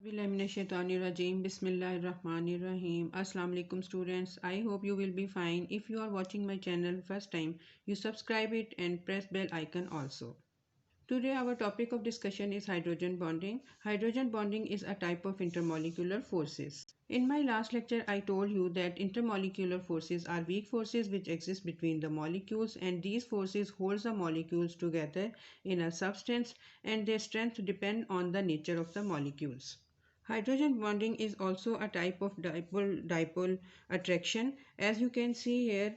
Bismillahirrahmanirrahim. Bismillahirrahmanirrahim. Assalamu alaikum students. I hope you will be fine. If you are watching my channel first time, you subscribe it and press bell icon also. Today our topic of discussion is hydrogen bonding. Hydrogen bonding is a type of intermolecular forces. In my last lecture, I told you that intermolecular forces are weak forces which exist between the molecules, and these forces hold the molecules together in a substance, and their strength depend on the nature of the molecules. Hydrogen bonding is also a type of dipole attraction. As you can see here,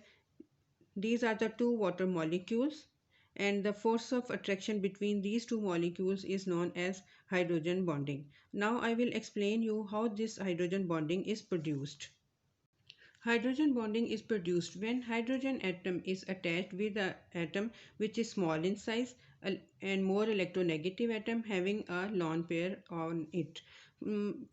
these are the two water molecules, and the force of attraction between these two molecules is known as hydrogen bonding. Now I will explain you how this hydrogen bonding is produced. Hydrogen bonding is produced when hydrogen atom is attached with an atom which is small in size and more electronegative atom having a lone pair on it.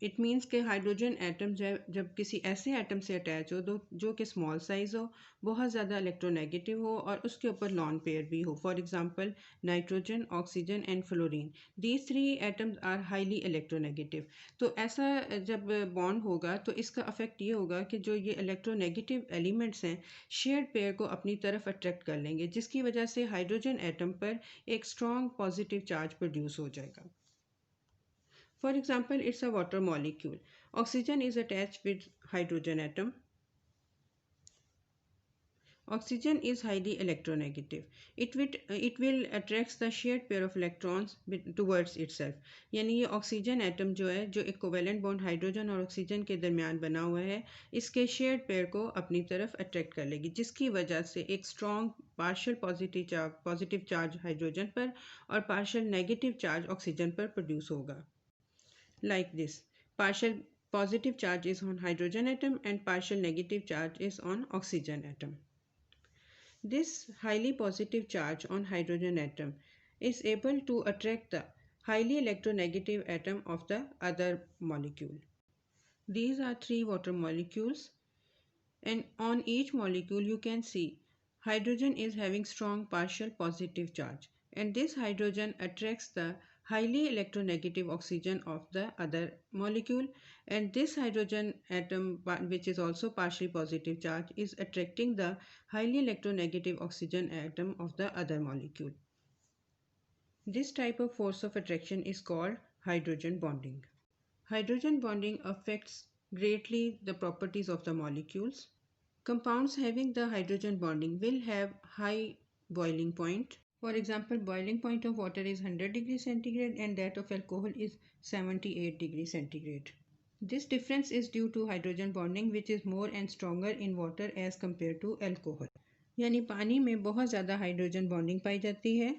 It means के hydrogen atom जब किसी ऐसे atom से attach हो जो कि small size हो, बहुत ज़्यादा इलेक्ट्रोनेगेटिव हो और उसके ऊपर लॉन पेयर भी हो. For example nitrogen, oxygen and fluorine. These three atoms are highly electronegative. तो ऐसा जब बॉन्ड होगा तो इसका अफेक्ट ये होगा कि जो ये इलेक्ट्रोनेगेटिव एलिमेंट्स हैं शेयर्ड पेयर को अपनी तरफ अट्रैक्ट कर लेंगे, जिसकी वजह से हाइड्रोजन एटम पर एक स्ट्रॉन्ग पॉजिटिव चार्ज प्रोड्यूस हो जाएगा. For example, it's a water molecule. Oxygen is attached with hydrogen atom. Oxygen is highly electronegative. It will attract the shared pair of electrons towards itself. यानी ये oxygen atom जो है, जो एक covalent bond hydrogen और oxygen के दरमियान बना हुआ है, इसके शेयर्ड पेयर को अपनी तरफ अट्रैक्ट कर लेगी, जिसकी वजह से एक strong partial positive charge hydrogen पर और पार्शियल नेगेटिव चार्ज ऑक्सीजन पर प्रोड्यूस होगा. Like this, partial positive charge is on hydrogen atom and partial negative charge is on oxygen atom. This highly positive charge on hydrogen atom is able to attract the highly electronegative atom of the other molecule. These are three water molecules, and on each molecule you can see hydrogen is having strong partial positive charge, and this hydrogen attracts the highly electronegative oxygen of the other molecule, and this hydrogen atom, which is also partially positive charge, is attracting the highly electronegative oxygen atom of the other molecule. This type of force of attraction is called hydrogen bonding. Hydrogen bonding affects greatly the properties of the molecules. Compounds having the hydrogen bonding will have high boiling point. For example, boiling point of water is 100 degrees centigrade and that of alcohol is 78 degrees centigrade. This difference is due to hydrogen bonding, which is more and stronger in water as compared to alcohol. यानी पानी में बहुत ज़्यादा hydrogen bonding पाई जाती है,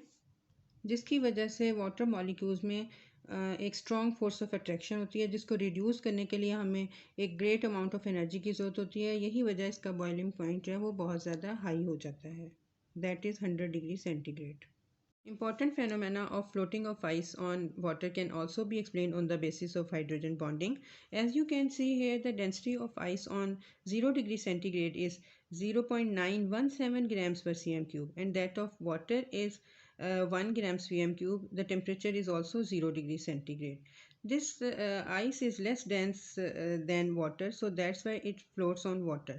जिसकी वजह से वाटर मॉलिक्यूल्स में एक स्ट्रॉन्ग फोर्स ऑफ अट्रैक्शन होती है, जिसको रिड्यूस करने के लिए हमें एक ग्रेट अमाउंट ऑफ एनर्जी की ज़रूरत होती है. यही वजह इसका बॉइलिंग पॉइंट जो है वो बहुत ज़्यादा हाई हो जाता है, that is 100 degree centigrade. Important phenomena of floating of ice on water can also be explained on the basis of hydrogen bonding. As you can see here, the density of ice on 0 degree centigrade is 0.917 grams per cm cube, and that of water is 1 grams cm cube. The temperature is also 0 degree centigrade. This ice is less dense than water, so that's why it floats on water.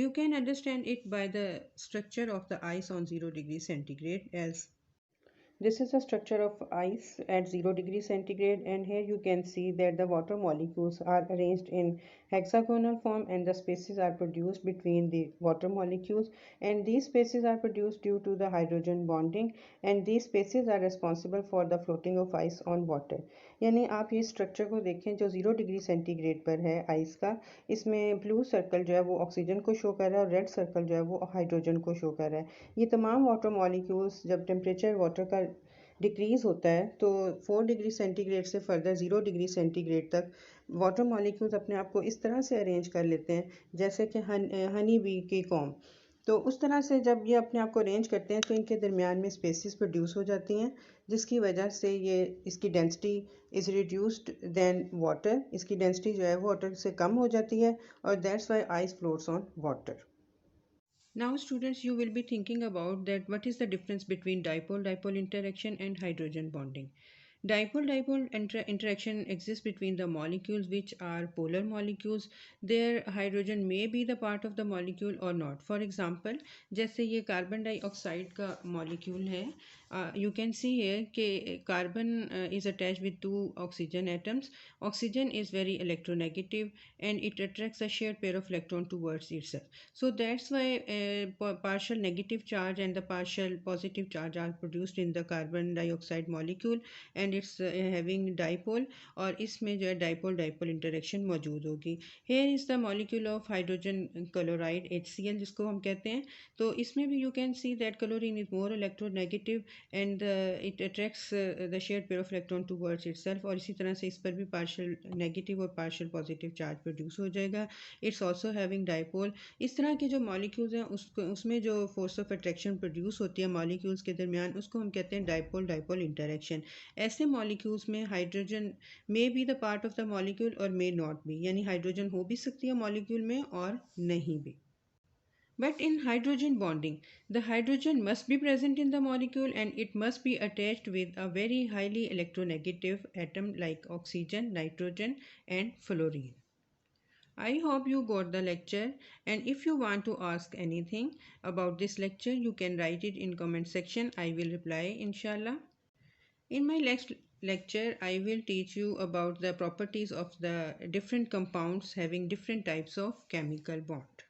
You can understand it by the structure of the ice on 0 degree centigrade. As this is the structure of ice at 0 degree centigrade, and here you can see that the water molecules are arranged in hexagonal form and the spaces are produced between the water molecules, and these spaces are produced due to the hydrogen bonding, and these spaces are responsible for the floating of ice on water. यानी आप ये structure को देखें जो 0 degree centigrade पर है ice का, इसमें ब्लू सर्कल जो है वो ऑक्सीजन को शो कर रहा है और रेड सर्कल जो है वो हाइड्रोजन को शो कर रहा है. ये तमाम वाटर मॉलिक्यूल्स जब टेम्परेचर वाटर का डिक्रीज़ होता है तो 4 डिग्री सेंटीग्रेड से फर्दर 0 डिग्री सेंटीग्रेड तक वाटर मॉलिक्यूल्स अपने आप को इस तरह से अरेंज कर लेते हैं जैसे कि हनी बी की कॉम. तो उस तरह से जब ये अपने आप को अरेंज करते हैं तो इनके दरमियान में स्पेसिस प्रोड्यूस हो जाती हैं, जिसकी वजह से ये इसकी density is reduced than water. इसकी डेंसिटी जो है वो वाटर से कम हो जाती है और that's why ice floats on water. Now students, you will be thinking about that what is the difference between dipole-dipole interaction and hydrogen bonding. Dipole-dipole interaction exists between the molecules which are polar molecules. Their hydrogen may be the part of the molecule or not. For example, जैसे ये carbon dioxide का molecule है, you can see here कि carbon is attached with two oxygen atoms. Oxygen is very electronegative and it attracts a shared pair of electron towards itself. So that's why partial negative charge and the partial positive charge are produced in the carbon dioxide molecule, and it's having dipole, और इसमें जो है dipole dipole interaction मौजूद होगी. Here is the molecule of hydrogen chloride HCl जिसको हम कहते हैं. तो इसमें भी you can see that chlorine is more electronegative and it attracts the shared pair of electron towards itself, और इसी तरह से इस पर भी partial negative और partial positive charge produce हो जाएगा. It's also having dipole. इस तरह के जो मॉलिक्यूल्स हैं उसमें जो फोर्स ऑफ अट्रैक्शन प्रोड्यूस होती है मॉलिक्यूल्स के दरमियान, उसको हम कहते हैं डाइपोल डाइपोल इंटरेक्शन. ऐसे मॉलिक्यूल्स में hydrogen may be the part of the molecule और मे नॉट बी, यानी हाइड्रोजन हो भी सकती है मॉलिक्यूल में और नहीं भी. But in hydrogen bonding, the hydrogen must be present in the molecule and it must be attached with a very highly electronegative atom like oxygen, nitrogen, and fluorine. I hope you got the lecture, and if you want to ask anything about this lecture, you can write it in comment section. I will reply inshallah. In my next lecture, I will teach you about the properties of the different compounds having different types of chemical bond.